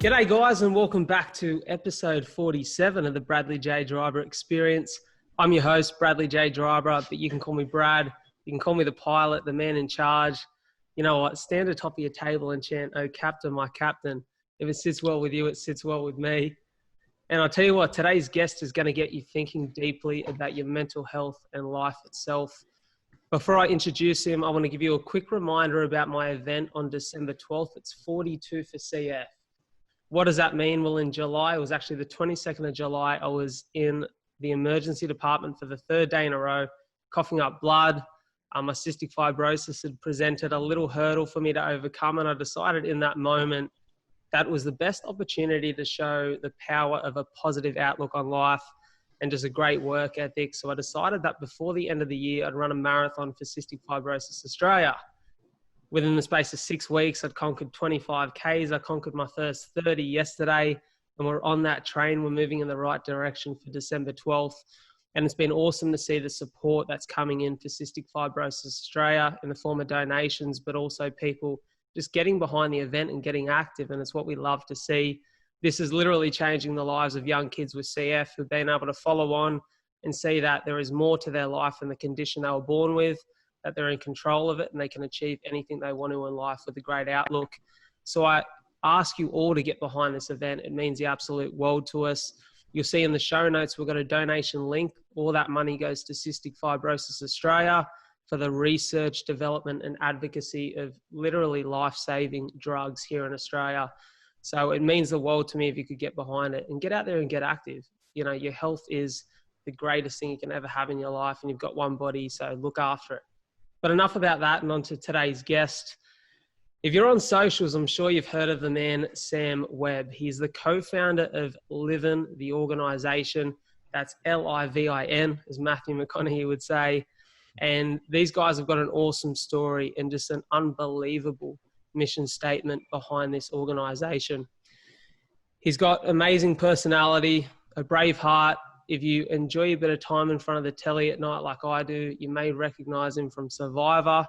G'day guys and welcome back to episode 47 of the Bradley J. Driver Experience. I'm your host, Bradley J. Driver, but you can call me Brad. You can call me the pilot, the man in charge. You know what? Stand atop of your table and chant, "Oh, Captain, my Captain." If it sits well with you, it sits well with me. And I'll tell you what, today's guest is going to get you thinking deeply about your mental health and life itself. Before I introduce him, I want to give you a quick reminder about my event on December 12th. It's 42 for CF. What does that mean? Well, in July, it was actually the 22nd of July, I was in the emergency department for the third day in a row, coughing up blood. My cystic fibrosis had presented a little hurdle for me to overcome, and I decided in that moment that was the best opportunity to show the power of a positive outlook on life and just a great work ethic. So I decided that before the end of the year, I'd run a marathon for Cystic Fibrosis Australia. Within the space of 6 weeks, I'd conquered 25 Ks. I conquered my first 30 yesterday, and we're on that train. We're moving in the right direction for December 12th. And it's been awesome to see the support that's coming in for Cystic Fibrosis Australia in the form of donations, but also people just getting behind the event and getting active. And it's what we love to see. This is literally changing the lives of young kids with CF who've been able to follow on and see that there is more to their life than the condition they were born with, that they're in control of it and they can achieve anything they want to in life with a great outlook. So I ask you all to get behind this event. It means the absolute world to us. You'll see in the show notes, we've got a donation link. All that money goes to Cystic Fibrosis Australia for the research, development and advocacy of literally life-saving drugs here in Australia. So it means the world to me if you could get behind it and get out there and get active. You know, your health is the greatest thing you can ever have in your life, and you've got one body, so look after it. But enough about that, and on to today's guest. If you're on socials, I'm sure you've heard of the man, Sam Webb. He's the co-founder of Livin, the organization. That's Livin, as Matthew McConaughey would say. And these guys have got an awesome story and just an unbelievable mission statement behind this organization. He's got amazing personality, a brave heart. If you enjoy a bit of time in front of the telly at night like I do, you may recognize him from Survivor.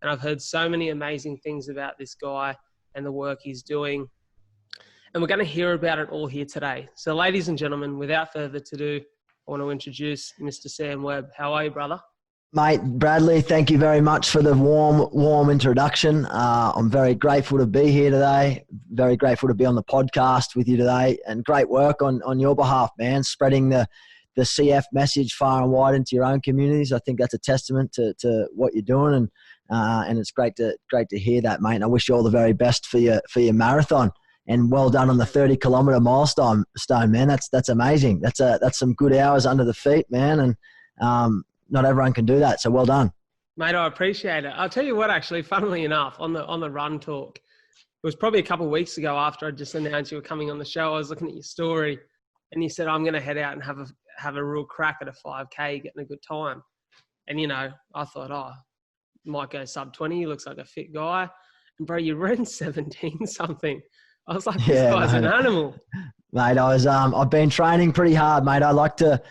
And I've heard so many amazing things about this guy and the work he's doing. And we're going to hear about it all here today. So ladies and gentlemen, without further ado, I want to introduce Mr. Sam Webb. How are you, brother? Mate, Bradley, thank you very much for the warm introduction. I'm very grateful to be here today. Very grateful to be on the podcast with you today, and great work on your behalf, man, spreading the CF message far and wide into your own communities. I think that's a testament to what you're doing, and it's great to hear that, mate. And I wish you all the very best for your marathon, and well done on the 30-kilometer milestone, man. That's amazing. That's some good hours under the feet, man, and not everyone can do that, so well done. Mate, I appreciate it. I'll tell you what, actually, funnily enough, on the run talk, it was probably a couple of weeks ago after I just announced you were coming on the show, I was looking at your story, and you said, I'm going to head out and have a real crack at a 5K, getting a good time. And, you know, I thought, might go sub 20. He looks like a fit guy. And, bro, you ran 17-something. I was like, this guy's an animal. Mate, I've been training pretty hard, mate. I like to...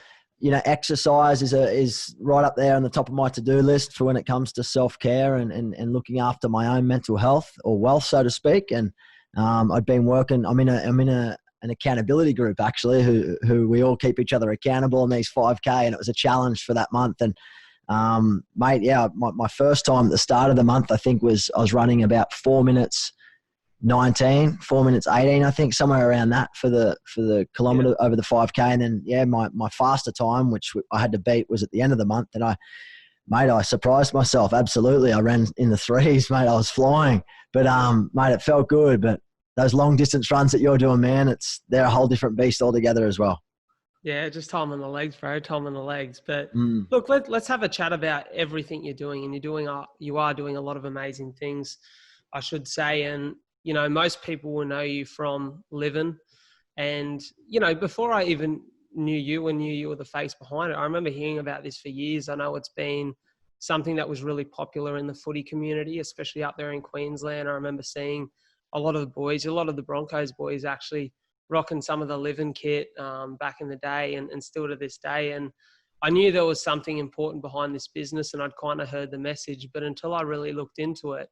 You know, exercise is right up there on the top of my to-do list for when it comes to self-care and looking after my own mental health or wealth, so to speak. And I've been working. I'm in an accountability group actually, who we all keep each other accountable on these 5K, and it was a challenge for that month. And mate, yeah, my first time at the start of the month, I think I was running about 4 minutes 19, 4 minutes 18, I think, somewhere around that for the kilometer over the 5K. And then, my faster time, which I had to beat, was at the end of the month. And I surprised myself. Absolutely. I ran in the threes, mate. I was flying, but, mate, it felt good. But those long distance runs that you're doing, man, they're a whole different beast altogether as well. Yeah, just time on the legs, bro. Time on the legs. But look, let's have a chat about everything you're doing. And you are doing a lot of amazing things, I should say. And, you know, most people will know you from Livin. And, you know, before I even knew you were the face behind it, I remember hearing about this for years. I know it's been something that was really popular in the footy community, especially up there in Queensland. I remember seeing a lot of the Broncos boys actually rocking some of the Livin kit back in the day and still to this day. And I knew there was something important behind this business, and I'd kind of heard the message, but until I really looked into it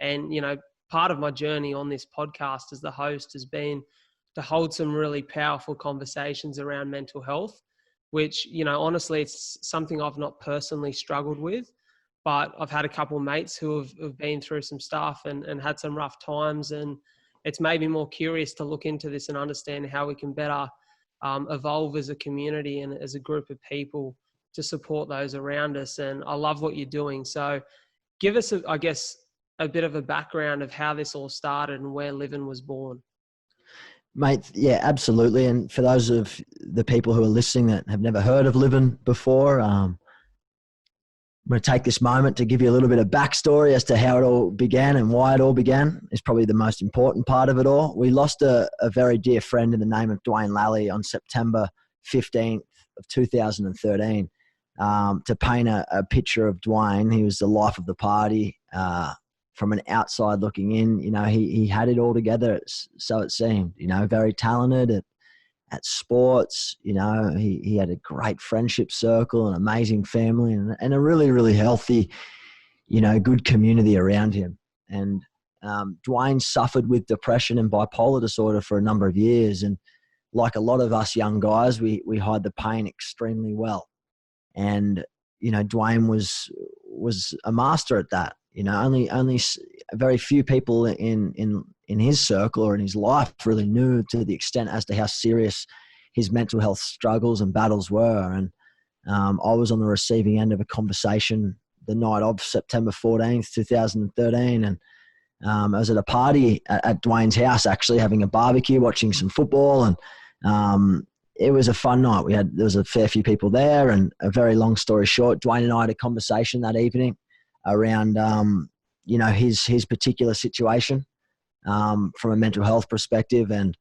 and, you know, part of my journey on this podcast as the host has been to hold some really powerful conversations around mental health, which, you know, honestly, it's something I've not personally struggled with, but I've had a couple of mates who have been through some stuff and had some rough times. And it's made me more curious to look into this and understand how we can better evolve as a community and as a group of people to support those around us. And I love what you're doing. So give us, I guess, a bit of a background of how this all started and where Livin was born. Mate, yeah, absolutely. And for those of the people who are listening that have never heard of Livin before, I'm going to take this moment to give you a little bit of backstory as to how it all began and why it all began. Is probably the most important part of it all. We lost a very dear friend in the name of Dwayne Lally on September 15th of 2013. To paint a picture of Dwayne, he was the life of the party. From an outside looking in, you know, he had it all together, so it seemed, you know, very talented at sports, you know, he had a great friendship circle, an amazing family, and a really, really healthy, you know, good community around him. And Dwayne suffered with depression and bipolar disorder for a number of years. And like a lot of us young guys, we hide the pain extremely well. And, you know, Dwayne was a master at that. You know, only very few people in his circle or in his life really knew to the extent as to how serious his mental health struggles and battles were. And I was on the receiving end of a conversation the night of September 14th, 2013. And I was at a party at Dwayne's house, actually having a barbecue, watching some football. And it was a fun night. There was a fair few people there, and a very long story short, Dwayne and I had a conversation that evening around, you know, his particular situation from a mental health perspective. And,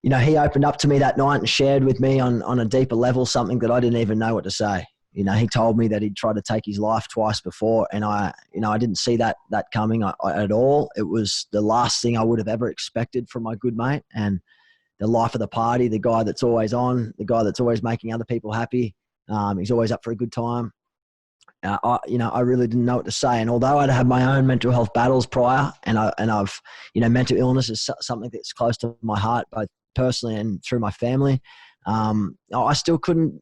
you know, he opened up to me that night and shared with me on a deeper level something that I didn't even know what to say. You know, he told me that he'd tried to take his life twice before, and I didn't see that coming at all. It was the last thing I would have ever expected from my good mate, and the life of the party, the guy that's always on, the guy that's always making other people happy. He's always up for a good time. I really didn't know what to say. And although I'd had my own mental health battles prior, and I've, you know, mental illness is something that's close to my heart, both personally and through my family. I still couldn't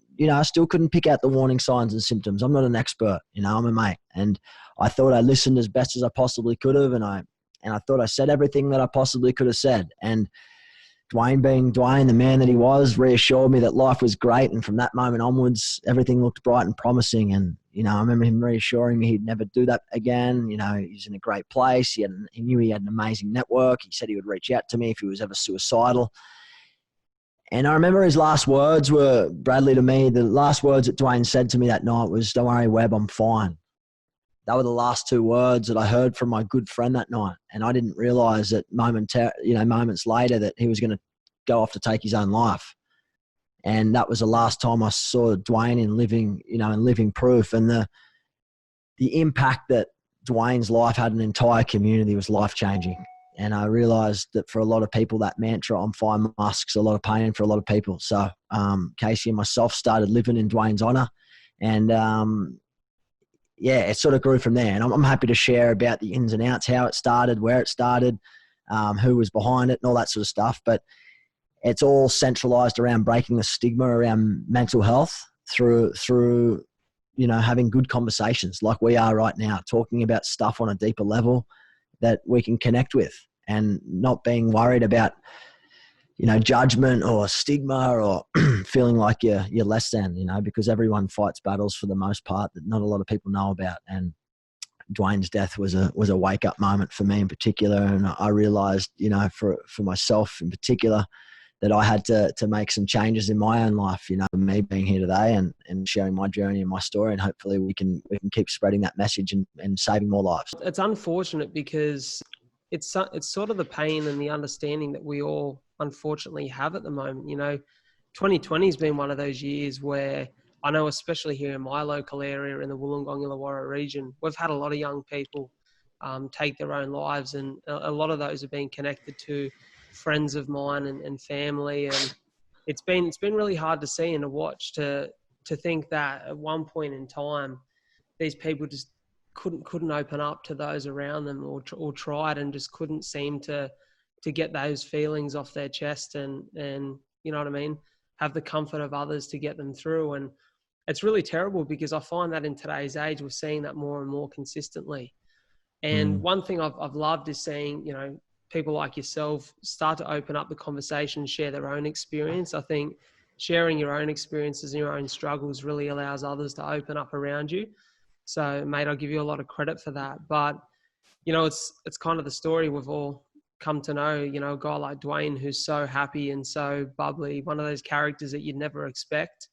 pick out the warning signs and symptoms. I'm not an expert, you know, I'm a mate. And I thought I listened as best as I possibly could have. And I thought I said everything that I possibly could have said. And Dwayne, being Dwayne, the man that he was, reassured me that life was great. And from that moment onwards, everything looked bright and promising. And, you know, I remember him reassuring me he'd never do that again. You know, he's in a great place. He knew he had an amazing network. He said he would reach out to me if he was ever suicidal. And I remember his last words were, Bradley, to me, the last words that Dwayne said to me that night was, "Don't worry, Webb, I'm fine." That were the last two words that I heard from my good friend that night. And I didn't realize that moments later that he was going to go off to take his own life. And that was the last time I saw Dwayne in living proof. And the impact that Dwayne's life had an entire community was life-changing. And I realized that for a lot of people, that mantra, "I'm fine," masks a lot of pain for a lot of people. So Casey and myself started living in Dwayne's honor. And it sort of grew from there. And I'm happy to share about the ins and outs, how it started, where it started, who was behind it, and all that sort of stuff. But it's all centralized around breaking the stigma around mental health through you know, having good conversations like we are right now, talking about stuff on a deeper level that we can connect with, and not being worried about, you know, judgment or stigma or feeling like you're less than, you know, because everyone fights battles for the most part that not a lot of people know about. And Dwayne's death was a wake up moment for me in particular. And I realized, you know, for myself in particular, that I had to make some changes in my own life, you know, me being here today and sharing my journey and my story. And hopefully we can keep spreading that message and saving more lives. It's unfortunate because it's sort of the pain and the understanding that we all unfortunately have at the moment. You know, 2020 has been one of those years where I know, especially here in my local area in the Wollongong Illawarra region, we've had a lot of young people take their own lives, and a lot of those have been connected to friends of mine and family. And it's been really hard to see and to watch, to think that at one point in time, these people just couldn't open up to those around them, or tried and just couldn't seem to get those feelings off their chest, and you know what I mean, have the comfort of others to get them through. And it's really terrible, because I find that in today's age, we're seeing that more and more consistently. And one thing I've loved is seeing, you know, people like yourself start to open up the conversation, share their own experience. I think sharing your own experiences and your own struggles really allows others to open up around you. So, mate, I'll give you a lot of credit for that. But, you know, it's kind of the story we've all come to know, you know, a guy like Dwayne, who's so happy and so bubbly, one of those characters that you'd never expect,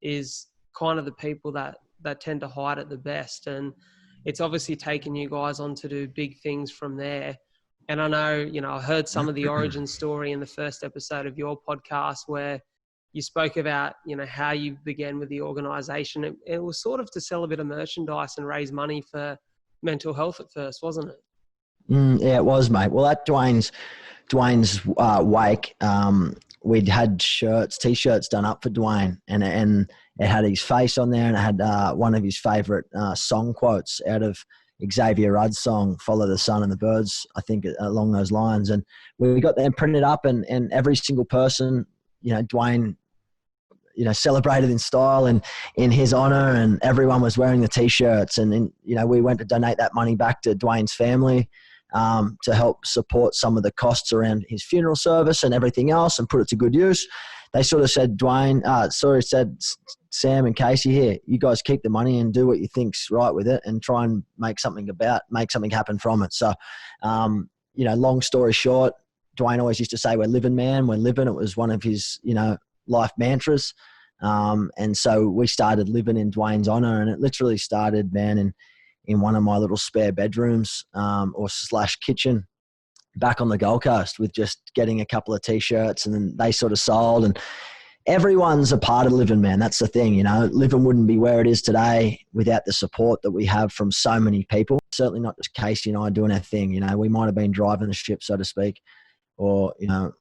is kind of the people that tend to hide it the best. And it's obviously taken you guys on to do big things from there. And I know, you know, I heard some of the origin story in the first episode of your podcast, where you spoke about, you know, how you began with the organization. It was sort of to sell a bit of merchandise and raise money for mental health at first, wasn't it? Yeah, it was, mate. Well, at Dwayne's wake, we'd had t-shirts done up for Dwayne, and it had his face on there, and it had one of his favorite song quotes out of Xavier Rudd's song, Follow the Sun and the Birds, I think, along those lines. And we got them printed up, and every single person, you know, Dwayne, you know, celebrated in style and in his honor, and everyone was wearing the t-shirts. And then, you know, we went to donate that money back to Dwayne's family to help support some of the costs around his funeral service and everything else, and put it to good use. They sort of said, said, Sam and Casey, here, you guys keep the money and do what you think's right with it, and try and make something happen from it. So, you know, long story short, Dwayne always used to say, we're living, man, we're living. It was one of his, you know, life mantras. And so we started living in Dwayne's honor, and it literally started, man, in one of my little spare bedrooms, or / kitchen back on the Gold Coast, with just getting a couple of t-shirts, and then they sort of sold. And everyone's a part of Livin, man. That's the thing, you know. Livin wouldn't be where it is today without the support that we have from so many people. Certainly not just Casey and I doing our thing. You know, we might have been driving the ship, so to speak, or, you know,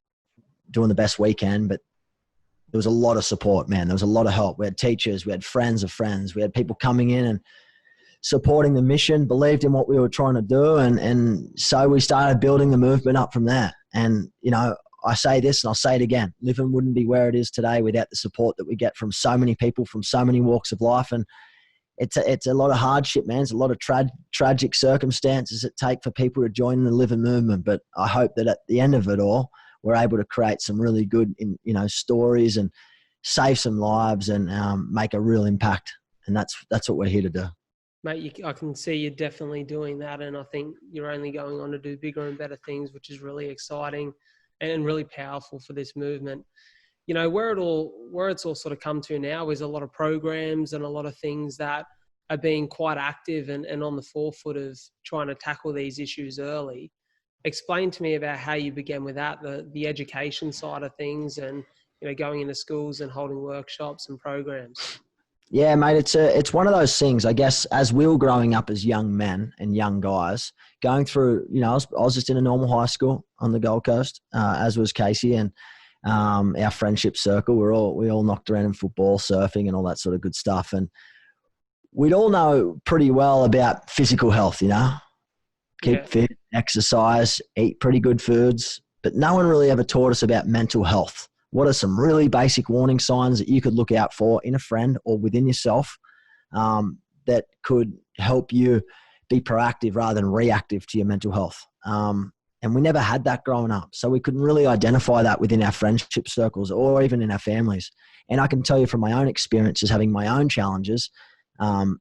doing the best we can, but there was a lot of support, man. There was a lot of help. We had teachers, we had friends of friends, we had people coming in and supporting the mission, believed in what we were trying to do. And so we started building the movement up from there. And, you know, I say this and I'll say it again, Livin wouldn't be where it is today without the support that we get from so many people, from so many walks of life. And it's a lot of hardship, man. It's a lot of tragic circumstances it take for people to join the Livin movement. But I hope that at the end of it all, we're able to create some really good, you know, stories and save some lives and make a real impact. And that's what we're here to do. Mate, I can see you're definitely doing that, and I think you're only going on to do bigger and better things, which is really exciting and really powerful for this movement. You know, where it's all sort of come to now is a lot of programs and a lot of things that are being quite active and on the forefront of trying to tackle these issues early. Explain to me about how you began with that, the education side of things, and, you know, going into schools and holding workshops and programs. Yeah, mate, it's one of those things, I guess, as we were growing up as young men and young guys, going through, you know, I was just in a normal high school on the Gold Coast, as was Casey, and our friendship circle, we all knocked around in football, surfing and all that sort of good stuff. And we'd all know pretty well about physical health, you know, keep fit, exercise, eat pretty good foods, but no one really ever taught us about mental health. What are some really basic warning signs that you could look out for in a friend or within yourself that could help you be proactive rather than reactive to your mental health? And we never had that growing up. So we couldn't really identify that within our friendship circles or even in our families. And I can tell you from my own experiences, having my own challenges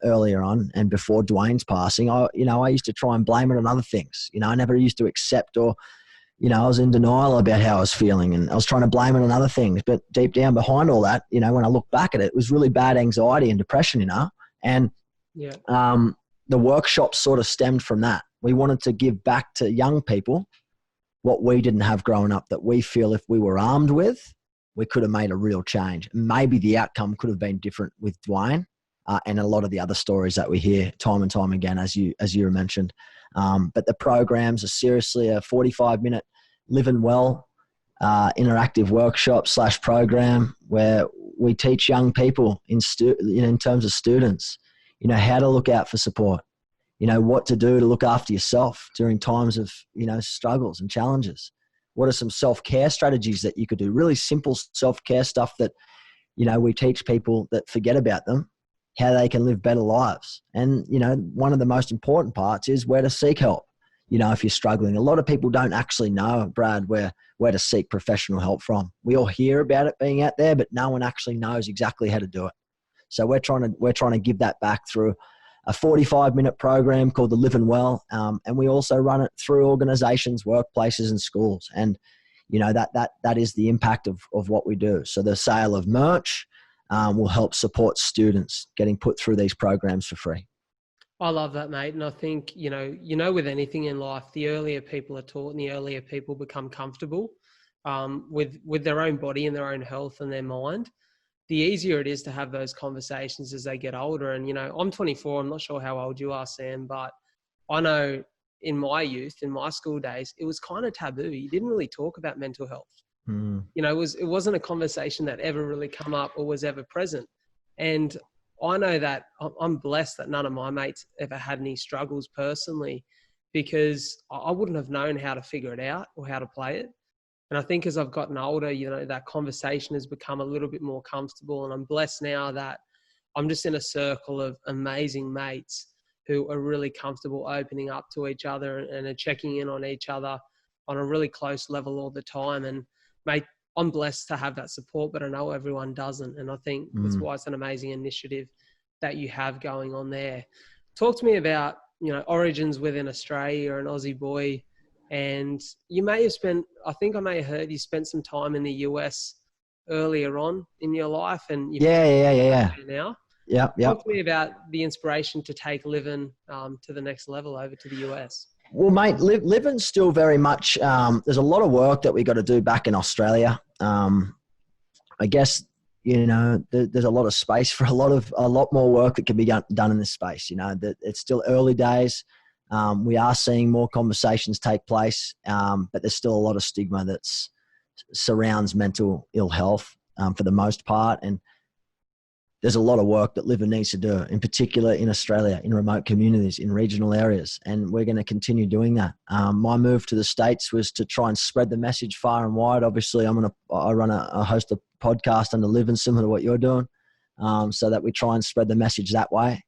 earlier on and before Dwayne's passing, I used to try and blame it on other things. You know, I never used to accept or, you know, I was in denial about how I was feeling and I was trying to blame it on other things. But deep down behind all that, you know, when I look back at it, it was really bad anxiety and depression, you know. And the workshops sort of stemmed from that. We wanted to give back to young people what we didn't have growing up, that we feel if we were armed with, we could have made a real change. Maybe the outcome could have been different with Dwayne and a lot of the other stories that we hear time and time again, as you mentioned. But the programs are seriously a 45-minute Livin Well interactive workshop / program where we teach young people in terms of students, you know, how to look out for support, what to do to look after yourself during times of, struggles and challenges. What are some self-care strategies that you could do? Really simple self-care stuff that, we teach people that forget about them, how they can live better lives. And, one of the most important parts is where to seek help. If you're struggling, a lot of people don't actually know, Brad, where to seek professional help from. We all hear about it being out there, but no one actually knows exactly how to do it. So we're trying to give that back through a 45-minute program called the Livin Well. And we also run it through organizations, workplaces and schools. And, that is the impact of what we do. So the sale of merch will help support students getting put through these programs for free. I love that, mate. And I think, with anything in life, the earlier people are taught and the earlier people become comfortable with their own body and their own health and their mind, the easier it is to have those conversations as they get older. And, I'm 24. I'm not sure how old you are, Sam, but I know in my youth, in my school days, it was kind of taboo. You didn't really talk about mental health. It wasn't a conversation that ever really come up or was ever present. And I know that I'm blessed that none of my mates ever had any struggles personally, because I wouldn't have known how to figure it out or how to play it. And I think as I've gotten older, that conversation has become a little bit more comfortable. And I'm blessed now that I'm just in a circle of amazing mates who are really comfortable opening up to each other and are checking in on each other on a really close level all the time. And mate, I'm blessed to have that support, but I know everyone doesn't. And I think that's why it's an amazing initiative that you have going on there. Talk to me about, origins within Australia. You're an Aussie boy, and you may have spent, I think I may have heard you spent some time in the US earlier on in your life. And Yeah. Now. Yeah. Talk to me about the inspiration to take Livin to the next level over to the US. Well, mate, Livin's still very much, there's a lot of work that we got to do back in Australia. I guess, there's a lot of space for a lot more work that can be done in this space. It's still early days. We are seeing more conversations take place, but there's still a lot of stigma that surrounds mental ill health for the most part. And there's a lot of work that Livin needs to do, in particular in Australia, in remote communities, in regional areas. And we're going to continue doing that. My move to the States was to try and spread the message far and wide. Obviously, I host a podcast under Livin, similar to what you're doing, so that we try and spread the message that way.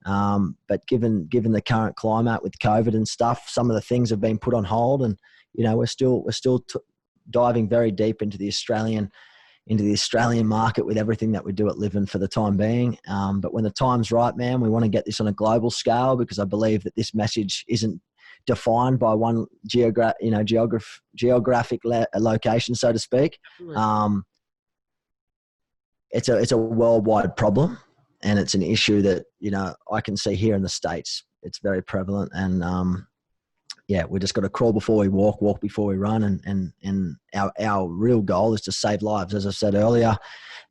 But given the current climate with COVID and stuff, some of the things have been put on hold, and we're still diving very deep into the Australian market with everything that we do at Livin for the time being. But when the time's right, man, we want to get this on a global scale, because I believe that this message isn't defined by one geographic location, so to speak. It's a worldwide problem, and it's an issue that, I can see here in the States. It's very prevalent, and we just got to crawl before we walk before we run. And our real goal is to save lives, as I said earlier.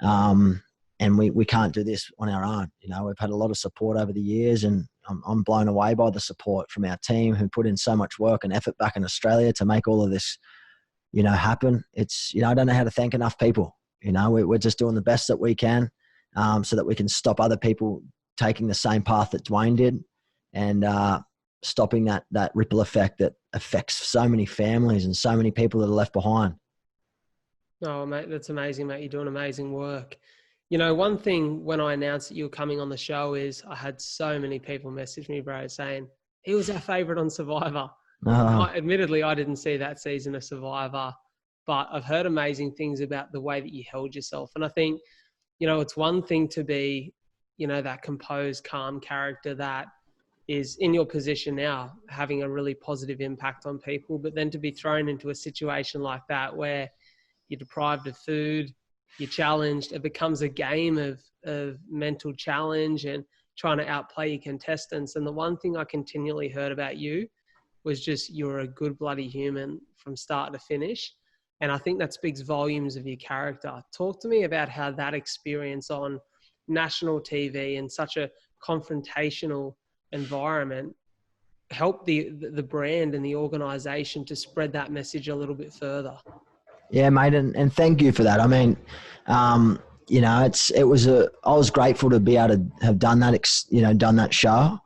And we can't do this on our own. We've had a lot of support over the years, and I'm blown away by the support from our team, who put in so much work and effort back in Australia to make all of this, happen. It's, I don't know how to thank enough people. We're just doing the best that we can, so that we can stop other people taking the same path that Dwayne did, and stopping that ripple effect that affects so many families and so many people that are left behind. Oh, mate, that's amazing, mate. You're doing amazing work. One thing when I announced that you were coming on the show is I had so many people message me, bro, saying he was our favorite on Survivor. Admittedly, I didn't see that season of Survivor, but I've heard amazing things about the way that you held yourself. And I think, it's one thing to be, that composed, calm character that is in your position now, having a really positive impact on people, but then to be thrown into a situation like that where you're deprived of food, you're challenged, it becomes a game of mental challenge and trying to outplay your contestants. And the one thing I continually heard about you was just, you're a good bloody human from start to finish. And I think that speaks volumes of your character. Talk to me about how that experience on national TV in such a confrontational environment helped the brand and the organization to spread that message a little bit further. Yeah, mate. And thank you for that. I mean, I was grateful to be able to have done that, done that show.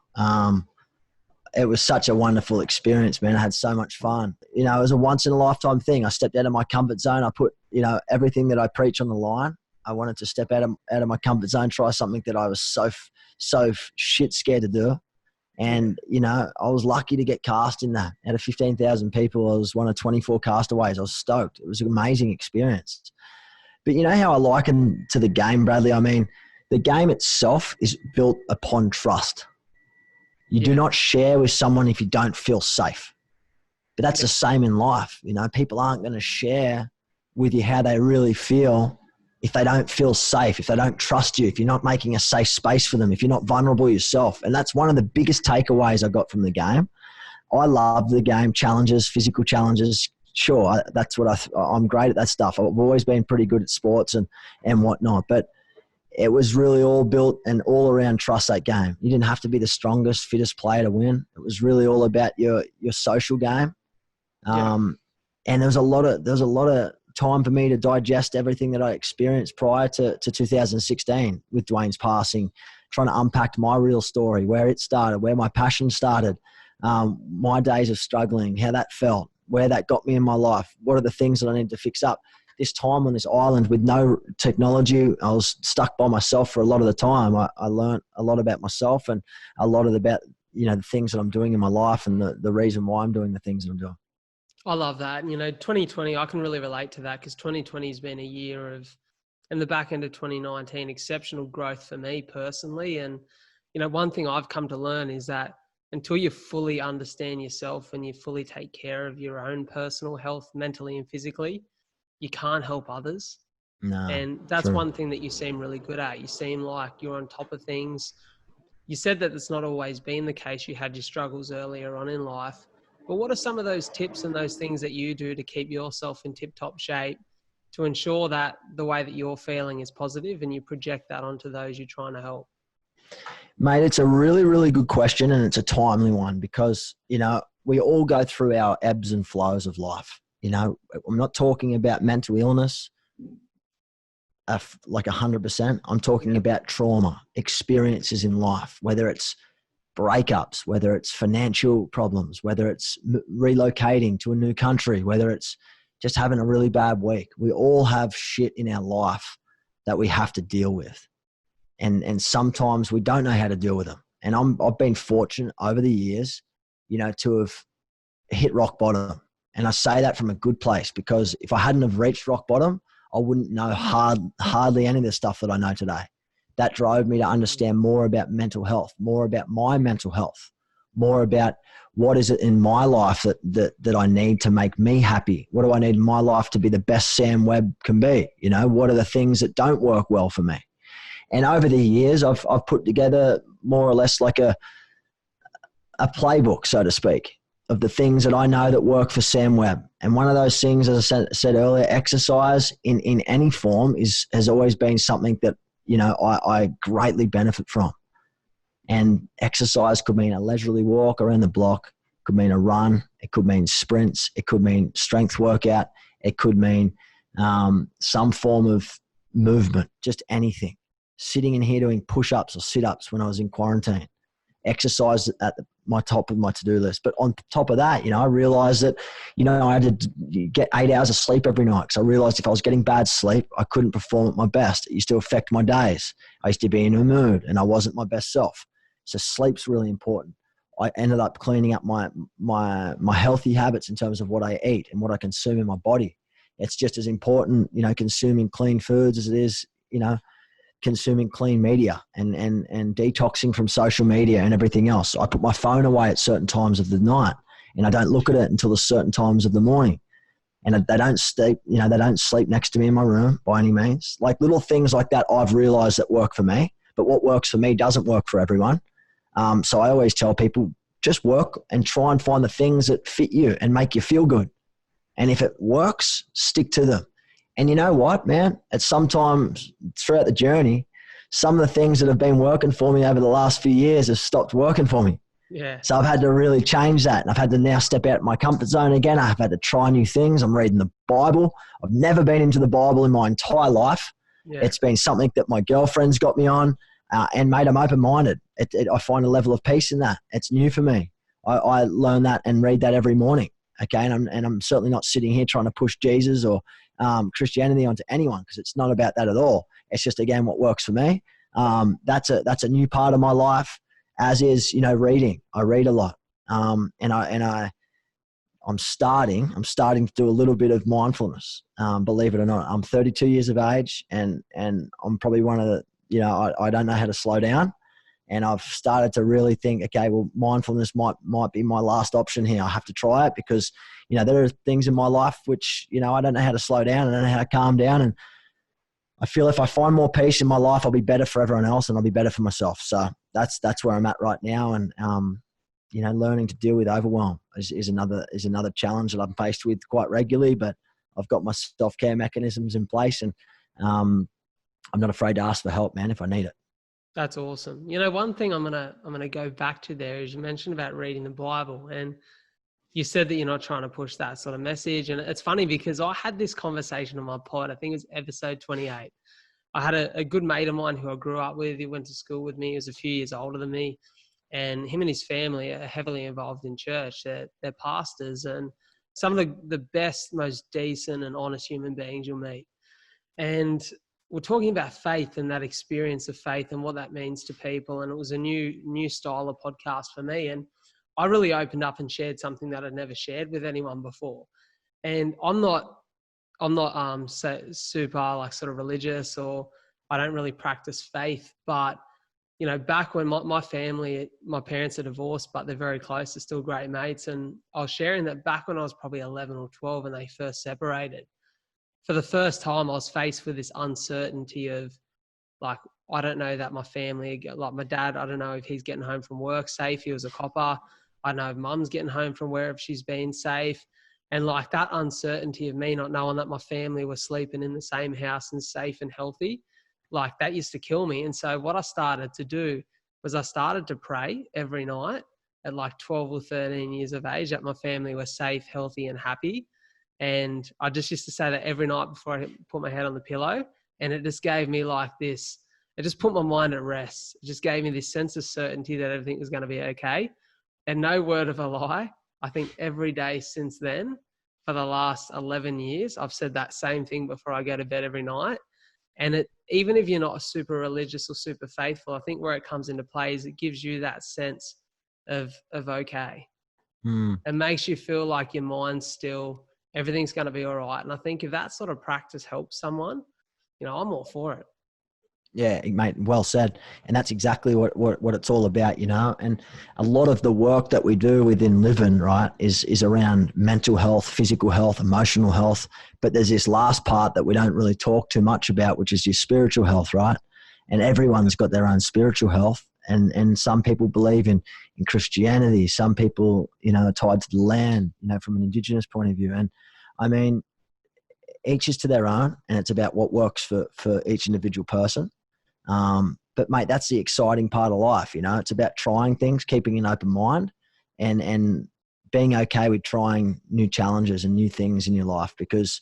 it was such a wonderful experience, man. I had so much fun. You know, it was a once in a lifetime thing. I stepped out of my comfort zone. I put, you know, everything that I preach on the line. I wanted to step out of my comfort zone, try something that I was so shit scared to do. And, you know, I was lucky to get cast in that. Out of 15,000 people, I was one of 24 castaways. I was stoked. It was an amazing experience. But you know how I liken to the game, Bradley? I mean, the game itself is built upon trust. You do not share with someone if you don't feel safe. But that's the same in life. You know, people aren't going to share with you how they really feel if they don't feel safe, if they don't trust you, if you're not making a safe space for them, if you're not vulnerable yourself. And that's one of the biggest takeaways I got from the game. I love the game, challenges, physical challenges. Sure, that's what I'm great at that stuff. I've always been pretty good at sports and whatnot. But it was really all built and all around trust, that game. You didn't have to be the strongest, fittest player to win. It was really all about your social game. And there was a lot of time for me to digest everything that I experienced prior to 2016 with Dwayne's passing, trying to unpack my real story, where it started, where my passion started, my days of struggling, how that felt, where that got me in my life, what are the things that I need to fix up. This time on this island with no technology, I was stuck by myself for a lot of the time. I learned a lot about myself and a lot about, you know, the things that I'm doing in my life and the reason why I'm doing the things that I'm doing. I love that. You know, 2020, I can really relate to that because 2020 has been a year of, in the back end of 2019, exceptional growth for me personally. And, you know, one thing I've come to learn is that until you fully understand yourself and you fully take care of your own personal health, mentally and physically, you can't help others. No, and that's true. one thing that you seem really good at. You seem like you're on top of things. You said that it's not always been the case. You had your struggles earlier on in life. But what are some of those tips and those things that you do to keep yourself in tip-top shape to ensure that the way that you're feeling is positive and you project that onto those you're trying to help? Mate, it's a really, really good question, and it's a timely one because, you know, we all go through our ebbs and flows of life. You know, I'm not talking about mental illness like 100%. I'm talking about trauma, experiences in life, whether it's breakups, whether it's financial problems, whether it's relocating to a new country, whether it's just having a really bad week. We all have shit in our life that we have to deal with. And sometimes we don't know how to deal with them. And I've been fortunate over the years, you know, to have hit rock bottom. And I say that from a good place because if I hadn't have reached rock bottom, I wouldn't know hardly any of the stuff that I know today. That drove me to understand more about mental health, more about my mental health, more about what is it in my life that I need to make me happy? What do I need in my life to be the best Sam Webb can be? You know, what are the things that don't work well for me? And over the years, I've put together more or less like a playbook, so to speak, of the things that I know that work for Sam Webb. And one of those things, as I said earlier, exercise in any form has always been something that, you know, I greatly benefit from. And exercise could mean a leisurely walk around the block, could mean a run, it could mean sprints, it could mean strength workout, it could mean some form of movement, just anything. Sitting in here doing push-ups or sit-ups when I was in quarantine. Exercise at my top of my to-do list. But on top of that, you know, I realized that, you know, I had to get 8 hours of sleep every night because I realized if I was getting bad sleep, I couldn't perform at my best. It used to affect my days. I used to be in a mood and I wasn't my best self. So sleep's really important. I ended up cleaning up my healthy habits in terms of what I eat and what I consume in my body. It's just as important, you know, consuming clean foods as it is, you know, consuming clean media and detoxing from social media and everything else. I put my phone away at certain times of the night and I don't look at it until the certain times of the morning. And they don't sleep, you know, they don't sleep next to me in my room by any means. Like little things like that I've realized that work for me, but what works for me doesn't work for everyone. So I always tell people, just work and try and find the things that fit you and make you feel good. And if it works, stick to them. And you know what, man? It's sometimes throughout the journey, some of the things that have been working for me over the last few years have stopped working for me. Yeah. So I've had to really change that. And I've had to now step out of my comfort zone again. I've had to try new things. I'm reading the Bible. I've never been into the Bible in my entire life. Yeah. It's been something that my girlfriend's got me on and made them open-minded. I find a level of peace in that. It's new for me. I learn that and read that every morning. Okay. And I'm certainly not sitting here trying to push Jesus or Christianity onto anyone, because it's not about that at all. It's just, again, what works for me. That's a new part of my life, as is, reading. I read a lot. I'm starting to do a little bit of mindfulness. Believe it or not, I'm 32 years of age, and I'm probably one of the, I don't know how to slow down. And I've started to really think, okay, well, mindfulness might be my last option here. I have to try it because, there are things in my life which, I don't know how to slow down. I don't know how to calm down. And I feel if I find more peace in my life, I'll be better for everyone else and I'll be better for myself. So that's where I'm at right now. And, learning to deal with overwhelm is another challenge that I'm faced with quite regularly, but I've got my self-care mechanisms in place, and I'm not afraid to ask for help, man, if I need it. That's awesome. One thing I'm gonna go back to there is you mentioned about reading the Bible, and you said that you're not trying to push that sort of message. And it's funny because I had this conversation on my pod. I think it was episode 28. I had a good mate of mine who I grew up with. He went to school with me. He was a few years older than me, and him and his family are heavily involved in church. They're pastors and some of the best, most decent and honest human beings you'll meet. And we're talking about faith and that experience of faith and what that means to people. And it was a new style of podcast for me. And I really opened up and shared something that I'd never shared with anyone before. And I'm not super like sort of religious, or I don't really practice faith. But, back when my family, my parents are divorced, but they're very close. They're still great mates. And I was sharing that back when I was probably 11 or 12 and they first separated, for the first time, I was faced with this uncertainty of, like, I don't know that my family, like my dad, I don't know if he's getting home from work safe. He was a copper. I don't know if mum's getting home from wherever she's been safe. And like that uncertainty of me not knowing that my family was sleeping in the same house and safe and healthy, like that used to kill me. And so what I started to do was I started to pray every night at like 12 or 13 years of age that my family was safe, healthy, and happy. And I just used to say that every night before I put my head on the pillow. And it just gave me like this, it just put my mind at rest. It just gave me this sense of certainty that everything was going to be okay. And no word of a lie, I think every day since then, for the last 11 years, I've said that same thing before I go to bed every night. And even if you're not super religious or super faithful, I think where it comes into play is it gives you that sense of okay. It makes you feel like your mind's still, everything's going to be all right. And I think if that sort of practice helps someone, I'm all for it. Yeah, mate, well said. And that's exactly what it's all about, and a lot of the work that we do within Livin, right, is around mental health, physical health, emotional health. But there's this last part that we don't really talk too much about, which is your spiritual health, right? And everyone's got their own spiritual health. And some people believe in Christianity. Some people, are tied to the land, from an Indigenous point of view. And I mean, each is to their own, and it's about what works for each individual person. But mate, that's the exciting part of life. It's about trying things, keeping an open mind, and being okay with trying new challenges and new things in your life, because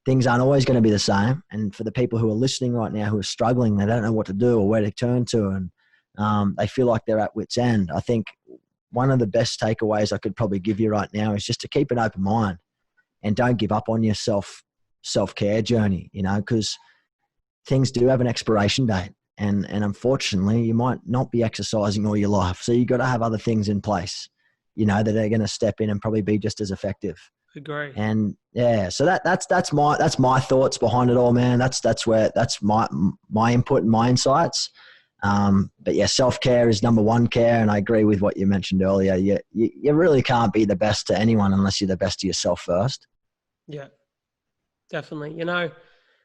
things aren't always going to be the same. And for the people who are listening right now who are struggling, they don't know what to do or where to turn to, and they feel like they're at wit's end. I think one of the best takeaways I could probably give you right now is just to keep an open mind and don't give up on your self-care journey, because things do have an expiration date, and unfortunately you might not be exercising all your life. So you got to have other things in place, that are going to step in and probably be just as effective. Agree. And yeah, so that's my thoughts behind it all, man. That's my input and my insights. But yeah, self-care is number one care. And I agree with what you mentioned earlier. You really can't be the best to anyone unless you're the best to yourself first. Yeah, definitely.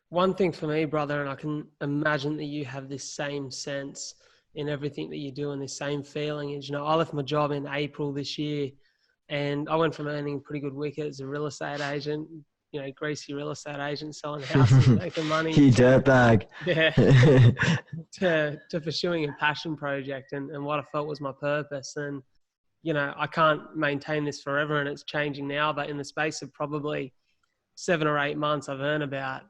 One thing for me, brother, and I can imagine that you have this same sense in everything that you do and this same feeling is, I left my job in April this year, and I went from earning pretty good wicket as a real estate agent, greasy real estate agent selling houses, making money. You dirtbag. Yeah. to pursuing a passion project and what I felt was my purpose. And, I can't maintain this forever, and it's changing now, but in the space of probably 7 or 8 months, I've earned about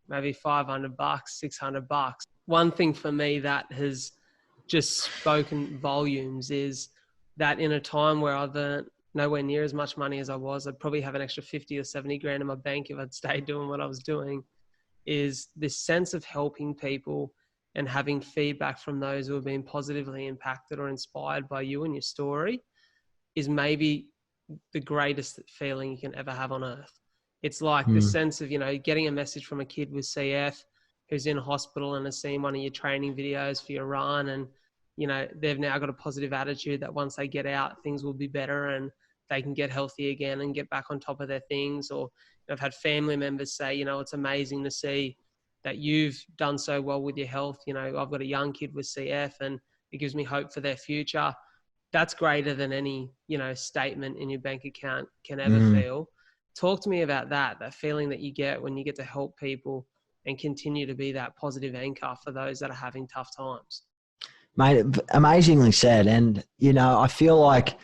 maybe $500, $600. One thing for me that has just spoken volumes is that in a time where I've earned nowhere near as much money as I was, I'd probably have an extra 50 or 70 grand in my bank if I'd stayed doing what I was doing, is this sense of helping people and having feedback from those who have been positively impacted or inspired by you and your story is maybe the greatest feeling you can ever have on earth. It's like the sense of, you know, getting a message from a kid with CF who's in hospital and has seen one of your training videos for your run, and, you know, they've now got a positive attitude that once they get out, things will be better and they can get healthy again and get back on top of their things. Or I've had family members say, you know, it's amazing to see that you've done so well with your health. You know, I've got a young kid with CF and it gives me hope for their future. That's greater than any, you know, statement in your bank account can ever feel. Talk to me about that feeling that you get when you get to help people and continue to be that positive anchor for those that are having tough times. Mate, amazingly said. And, you know, I feel like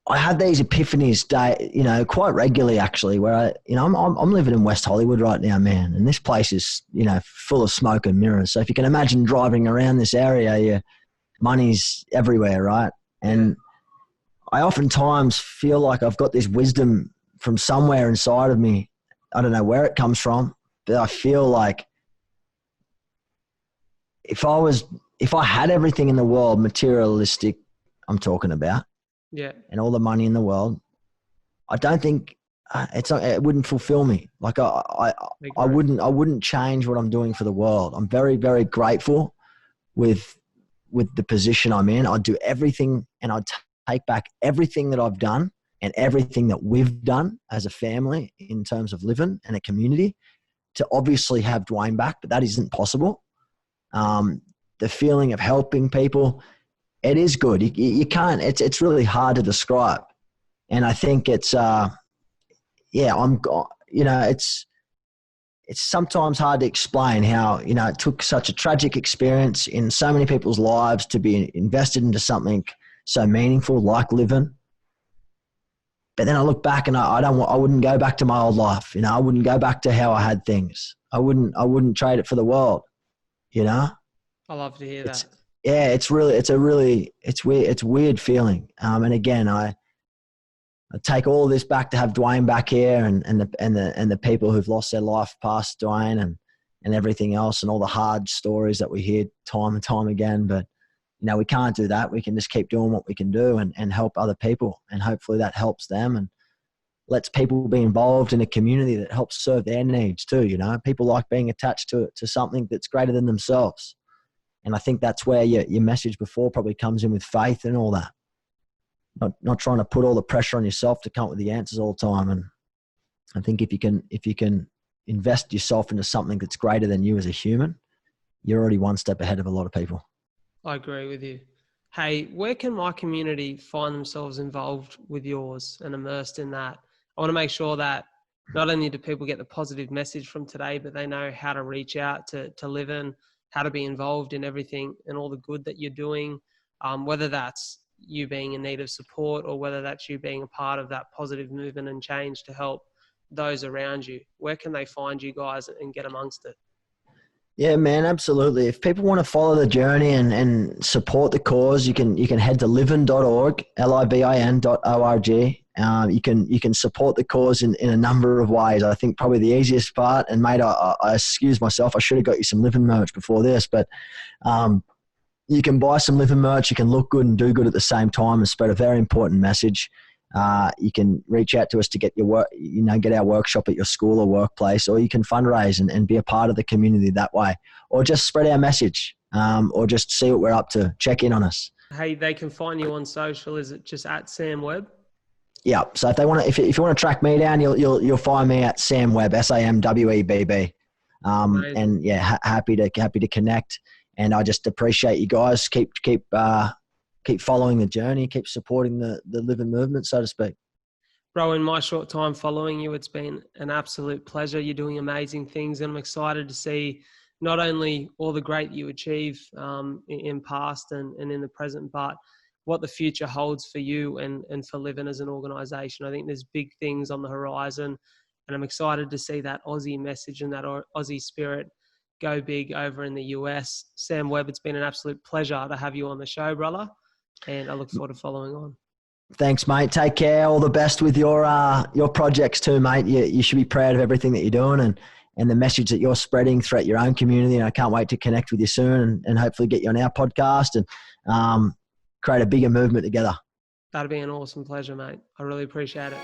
I had these epiphanies you know, quite regularly actually, where I'm living in West Hollywood right now, man. And this place is, you know, full of smoke and mirrors. So if you can imagine driving around this area, your money's everywhere, right? And I oftentimes feel like I've got this wisdom from somewhere inside of me. I don't know where it comes from, but I feel like if I had everything in the world, materialistic, I'm talking about, and all the money in the world, I don't think it wouldn't fulfill me. Like I wouldn't change what I'm doing for the world. I'm very, very grateful with the position I'm in. I'd do everything, and I'd take back everything that I've done and everything that we've done as a family in terms of living and a community to obviously have Dwayne back, but that isn't possible. The feeling of helping people, it is good. You can't, it's really hard to describe. And I think it's, you know, it's sometimes hard to explain how, you know, it took such a tragic experience in so many people's lives to be invested into something so meaningful like living. But then I look back and I wouldn't go back to my old life. You know, I wouldn't go back to how I had things. I wouldn't trade it for the world, you know? I love to hear that. Yeah, it's weird feeling. And again, I take all of this back to have Dwayne back here and the people who've lost their life past Dwayne and everything else and all the hard stories that we hear time and time again. But, you know, we can't do that. We can just keep doing what we can do and help other people. And hopefully that helps them and lets people be involved in a community that helps serve their needs too. You know, people like being attached to something that's greater than themselves. And I think that's where your message before probably comes in with faith and all that. Not trying to put all the pressure on yourself to come up with the answers all the time. And I think if you can invest yourself into something that's greater than you as a human, you're already one step ahead of a lot of people. I agree with you. Hey, where can my community find themselves involved with yours and immersed in that? I want to make sure that not only do people get the positive message from today, but they know how to reach out to Livin, how to be involved in everything and all the good that you're doing, whether that's you being in need of support or whether that's you being a part of that positive movement and change to help those around you. Where can they find you guys and get amongst it? Yeah, man, absolutely. If people want to follow the journey and support the cause, you can head to livin.org, LIVIN.org. You can support the cause in a number of ways. I think probably the easiest part, and mate, I excuse myself, I should have got you some Livin merch before this, but you can buy some Livin merch. You can look good and do good at the same time and spread a very important message. You can reach out to us to get your work, get our workshop at your school or workplace, or you can fundraise and be a part of the community that way, or just spread our message, or just see what we're up to. Check in on us. Hey, they can find you on social. Is it just at Sam Webb? Yeah. So if they want to, if you want to track me down, you'll find me at Sam Webb, SAMWEBB. And yeah, happy to connect. And I just appreciate you guys. Keep following the journey, keep supporting the Livin movement, so to speak. Bro, in my short time following you, it's been an absolute pleasure. You're doing amazing things, and I'm excited to see not only all the great you achieve in past and in the present, but what the future holds for you and for Livin as an organisation. I think there's big things on the horizon, and I'm excited to see that Aussie message and that Aussie spirit go big over in the US. Sam Webb, it's been an absolute pleasure to have you on the show, brother. and I look forward to following on. Thanks, mate. Take care. All the best with your projects too, mate. You should be proud of everything that you're doing and the message that you're spreading throughout your own community. And I can't wait to connect with you soon and hopefully get you on our podcast and create a bigger movement together. That'd be an awesome pleasure, mate. I really appreciate it.